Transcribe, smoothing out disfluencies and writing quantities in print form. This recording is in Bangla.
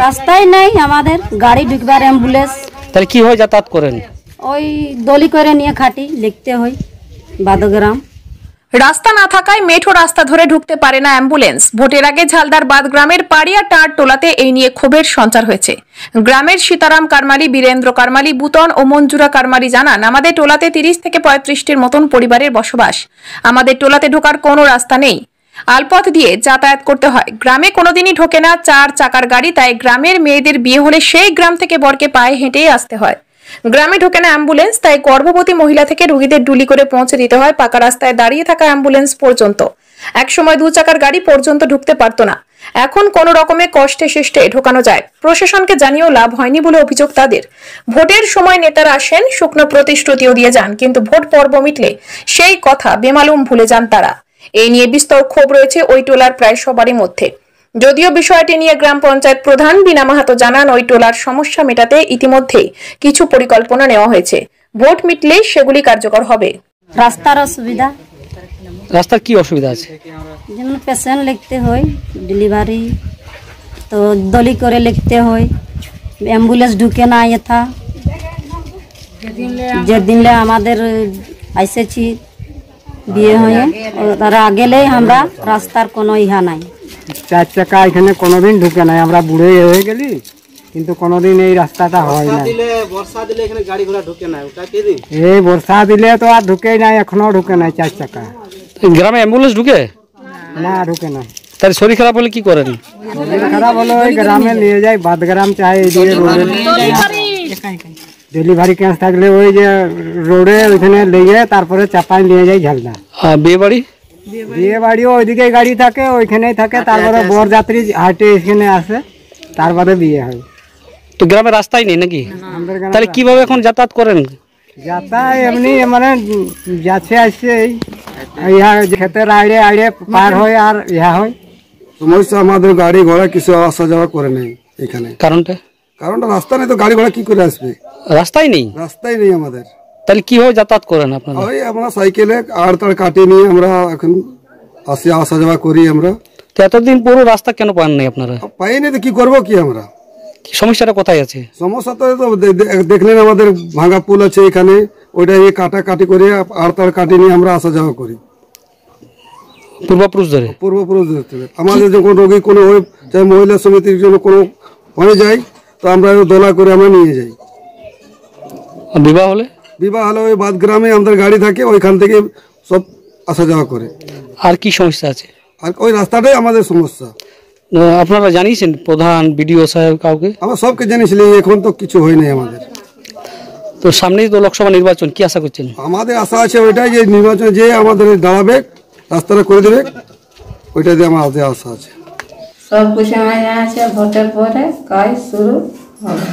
রাস্তাই নাই আমাদের, গাড়ি ঢুকবার অ্যাম্বুলেন্স। তাহলে কি হয়, যাতায়াত করেন? ওই দলি করে নিয়ে খাটি লিখতে হয় বাদগ্রাম। রাস্তা না থাকায় মেঠো রাস্তা ধরে ঢুকতে পারে না অ্যাম্বুলেন্স। ভোটের আগে ঝালদার বাদ গ্রামের পাড়িয়া টাঁড় টোলাতে এই নিয়ে ক্ষোভের সঞ্চার হয়েছে। গ্রামের সীতারাম কারমালি, বীরেন্দ্র কারমালি, বুতন ও মঞ্জুরা কারমালি জানান, আমাদের টোলাতে 30 থেকে 35টির মতন পরিবারের বসবাস। আমাদের টোলাতে ঢোকার কোনো রাস্তা নেই, আলপথ দিয়ে যাতায়াত করতে হয়। গ্রামে কোনোদিনই ঢোকে না 4 চাকার গাড়ি, তাই গ্রামের মেয়েদের বিয়ে হলে সেই গ্রাম থেকে বরকে পায়ে হেঁটেই আসতে হয়। গ্রামে ঢোকে না অ্যাম্বুলেন্স, তাই গর্ভবতী মহিলা থেকে রোগীদের ডুলি করে পৌঁছে দিতে হয় পাকা রাস্তায় দাঁড়িয়ে থাকা অ্যাম্বুলেন্স পর্যন্ত। একসময় 2 চাকার গাড়ি পর্যন্ত ঢুকতে পারতো না, এখন কোনো রকমে কষ্টে শিষ্টে ঢোকানো যায়। প্রশাসনকে জানিয়েও লাভ হয়নি বলে অভিযোগ তাদের। ভোটের সময় নেতারা আসেন, শুকনো প্রতিশ্রুতিও দিয়ে যান, কিন্তু ভোট পর্ব মিটলে সেই কথা বেমালুম ভুলে যান তারা। এই নিয়ে বিস্তর ক্ষোভ রয়েছে ওই টোলার প্রায় সবারই মধ্যে। যদিও বিষয়টি নিয়ে গ্রাম পঞ্চায়েত প্রধান বিনা মাহাতো জানান, ওই টোলার সমস্যা মেটাতে ইতিমধ্যেই কিছু পরিকল্পনা নেওয়া হয়েছে, ভোট মিটলে সেগুলি কার্যকর হবে। রাস্তার অসুবিধা। রাস্তার কি অসুবিধা আছে? যেমন পেশেন্ট লিখতে হয়, ডেলিভারি তো দলি করে লিখতে হয়, অ্যাম্বুলেন্স ঢুকে না এথা। যেদিনলে আমাদের আইসেছি বিয়ে হয়ে, তারা গেলেই আমরা রাস্তার কোনো ইহা নাই। 4 চাকা এখানে কোনোদিন ঢুকে নাই, আমরা বুড়ে হয়ে গেলি, কিন্তু কোনোদিন এই রাস্তাটা হয় না। বর্ষা দিলে এখানে গাড়ি ঘোড়া ঢুকে না, ওটা কি রে? এই বর্ষা দিলে তো আর ঢুকেই নাই, এখনো ঢুকে নাই 4 চাকা। গ্রামে অ্যাম্বুলেন্স ঢুকে না, ঢুকে না। তাহলে শরীর খারাপ হলে কি করেন? শরীর খারাপ হলে ওই গ্রামে নিয়ে যাই, বাদগ্রাম চাই এইদিকে রোডে ডেলিভারি কেস থাকলে ওই যে রোডে ওইখানে লেগে তারপরে চাপাই নিয়ে যাই ঝালদা। বিয়ে বাড়িও ওইদিকে গাড়ি থাকে, ওইখানেই থাকে, তারপরে বরযাত্রী হাটে এখানে আসে, তারপরে বিয়ে হয়। তো গ্রামে রাস্তাই নেই নাকি? তাহলে কিভাবে এখন যাতায়াত করেন? যাতায়াত এমনি মানে যাচ্ছে আসছে, ইহা খেতে আড়ে আড়ে পার হয় আর ইহা হয়। সমস্যা আমাদের গাড়ি ঘোড়া কিছু আসা যাওয়া করে নেই এখানে। কারণটা রাস্তা নেই, তো গাড়ি ঘোড়া কি করে আসবে? রাস্তাই নেই আমাদের। তাহলে কিভাবে যাতায়াত করেন আপনারা? ওই আমরা সাইকেলে আর তার কাটিয়ে নিয়ে আমরা এখন আসা যাওয়া করি আমরা। তো এতদিন পুরো রাস্তা কেন পান নাই আপনারা? পাইনি তো কি করবো কি আমরা? সমস্যাটা কোথায় আছে? সমস্যা তো দেখলেন আমাদের ভাঙা পুল আছে এখানে, ওইটা কাটাকাটি করে আর তার কাটিয়ে নিয়ে আমরা আসা যাওয়া করি পূর্বপুরুষ ধরে। আমাদের যখন রোগী কোনো চাই মহিলা সমিতির জন্য কোনো হয়ে যায়, তো আমরা দোলা করে আমরা নিয়ে যাই। বিবাহ হলে ওই বাদ গ্রামে আমাদের গাড়ি থাকে, ওইখান থেকে সব আসা যাওয়া করে। আর কি সমস্যা আছে? আর ওই রাস্তাটাই আমাদের সমস্যা। আপনারা জানিয়েছেন প্রধান, বিডিও সাহেব কাউকে? আমরা সবকে জানিয়েছিলাম, এখন তো কিছু হয় নাই আমাদের। তো সামনেই তো লোকসভা নির্বাচন, কি আশা করছেন? আমাদের আশা আছে ওইটাই, যে নির্বাচন যে আমাদের দাঁড়াবে, রাস্তাটা করে দেবে, ওইটা দিয়ে আমাদের আশা আছে। সব কিছু আছে, ভোটের পরে কাজ শুরু হবে।